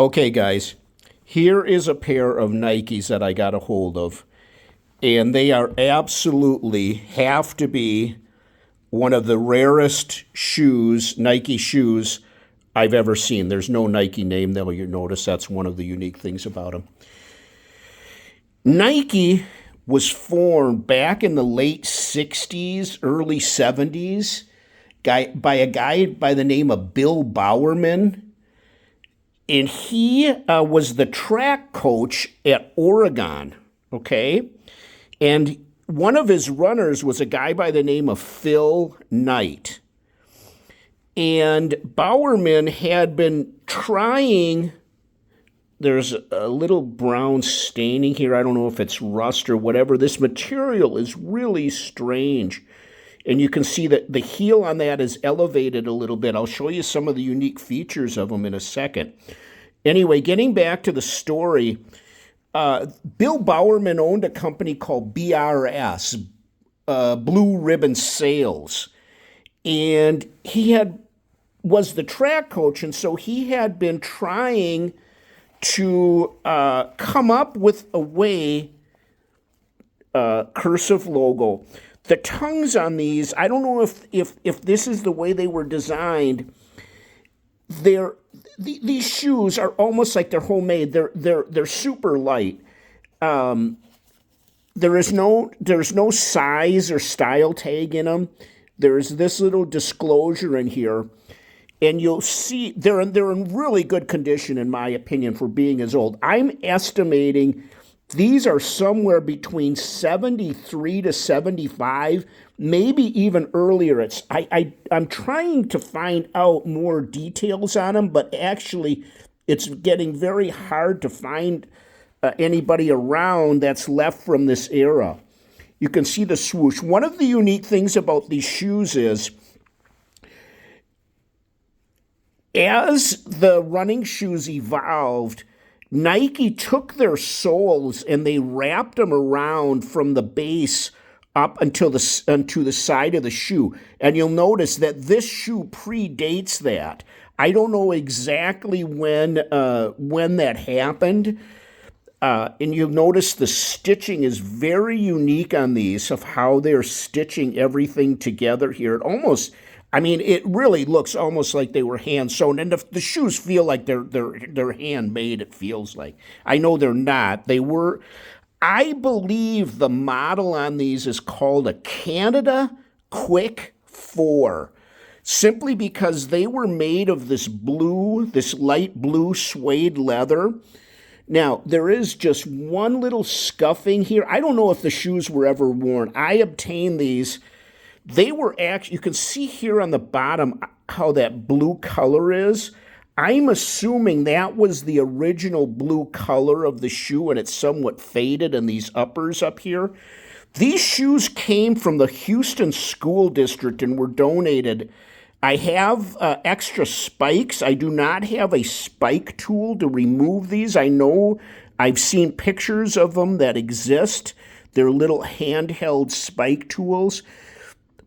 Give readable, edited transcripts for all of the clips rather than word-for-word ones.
Okay, guys, here is a pair of Nikes that I got a hold of, and they are absolutely have to be one of the rarest shoes, Nike shoes, I've ever seen. There's no Nike name, though. You notice that's one of the unique things about them. Nike was formed back in the late 60s, early 70s by a guy by the name of Bill Bowerman. And he was the track coach at Oregon, okay? And one of his runners was a guy by the name of Phil Knight. And Bowerman had been trying, there's a little brown staining here. I don't know if it's rust or whatever. This material is really strange. And you can see that the heel on that is elevated a little bit. I'll show you some of the unique features of them in a second. Anyway, getting back to the story, Bill Bowerman owned a company called BRS, Blue Ribbon Sales. And he was the track coach, and so he had been trying to come up with a way, cursive logo. The tongues on these, I don't know if this is the way they were designed. These shoes are almost like they're homemade. They're super light. There's no size or style tag in them. There's this little disclosure in here, and you'll see they're in really good condition, in my opinion, for being as old. I'm estimating these are somewhere between 73 to 75, maybe even earlier. I'm trying to find out more details on them, but actually it's getting very hard to find anybody around that's left from this era. You can see the swoosh. One of the unique things about these shoes is, as the running shoes evolved, Nike took their soles and they wrapped them around from the base up until onto the side of the shoe. And you'll notice that this shoe predates that. I don't know exactly when that happened. And you'll notice the stitching is very unique on these, of how they're stitching everything together here. It really looks almost like they were hand sewn, and the shoes feel like they're handmade. It feels like. I know they're not. They were. I believe the model on these is called a Canada Quick 4, simply because they were made of this light blue suede leather. Now, there is just one little scuffing here. I don't know if the shoes were ever worn. I obtained these. They were actually, you can see here on the bottom how that blue color is. I'm assuming that was the original blue color of the shoe, and it's somewhat faded in these uppers up here. These shoes came from the Houston School District and were donated. I have extra spikes. I do not have a spike tool to remove these. I know I've seen pictures of them that exist. They're little handheld spike tools.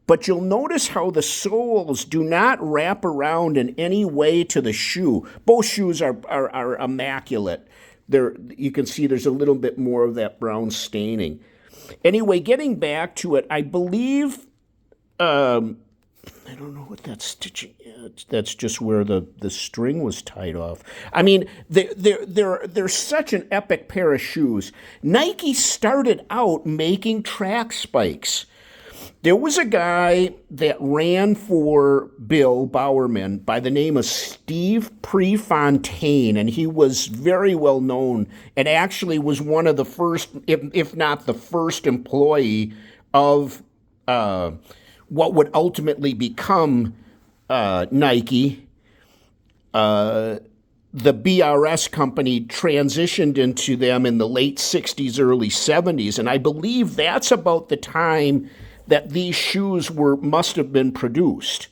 But you'll notice how the soles do not wrap around in any way to the shoe. Both shoes are immaculate. You can see there's a little bit more of that brown staining. Anyway, getting back to it, I believe, I don't know what that stitching is. That's just where the string was tied off. I mean, they're such an epic pair of shoes. Nike started out making track spikes. There was a guy that ran for Bill Bowerman by the name of Steve Prefontaine, and he was very well known and actually was one of the first, if not the first employee of what would ultimately become Nike. The BRS company transitioned into them in the late 60s, early 70s, and I believe that's about the time that these shoes must have been produced.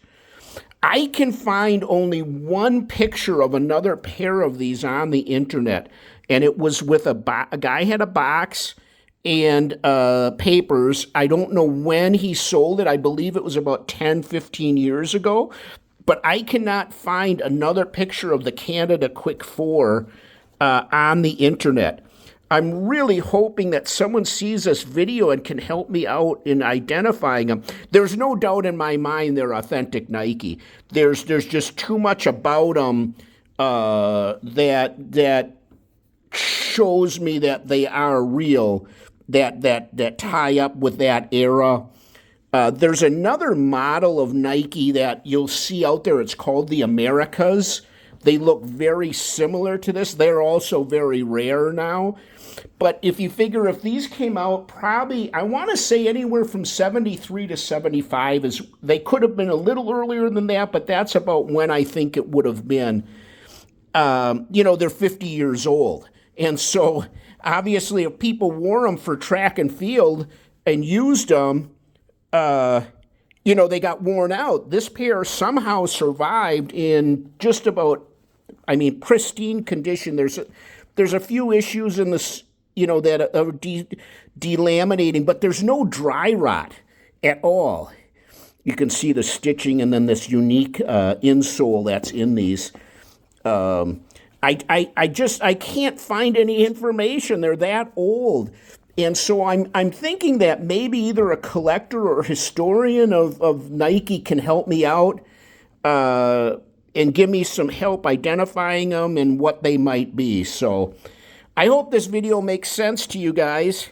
I can find only one picture of another pair of these on the internet, and it was with a guy had a box and papers. I don't know when he sold it. I believe it was about 10, 15 years ago. but I cannot find another picture of the Canada Quick 4 on the internet. I'm really hoping that someone sees this video and can help me out in identifying them. There's no doubt in my mind they're authentic Nike. There's just too much about them that shows me that they are real, that tie up with that era. There's another model of Nike that you'll see out there. It's called the Americas. They look very similar to this. They're also very rare now. But if you figure if these came out probably, I want to say anywhere from 73 to 75, they could have been a little earlier than that, but that's about when I think it would have been. They're 50 years old. And so obviously if people wore them for track and field and used them, they got worn out. This pair somehow survived in just about, pristine condition. There's a few issues in this, that are delaminating, but there's no dry rot at all. You can see the stitching and then this unique insole that's in these. I can't find any information. They're that old. And so I'm thinking that maybe either a collector or a historian of Nike can help me out and give me some help identifying them and what they might be. So I hope this video makes sense to you guys.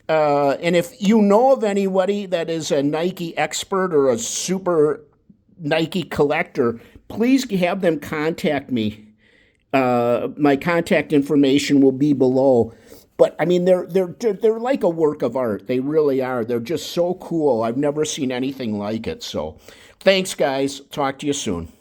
And if you know of anybody that is a Nike expert or a super Nike collector, please have them contact me. My contact information will be below. But they're like a work of art. They really are. They're just so cool. I've never seen anything like it. So thanks, guys. Talk to you soon.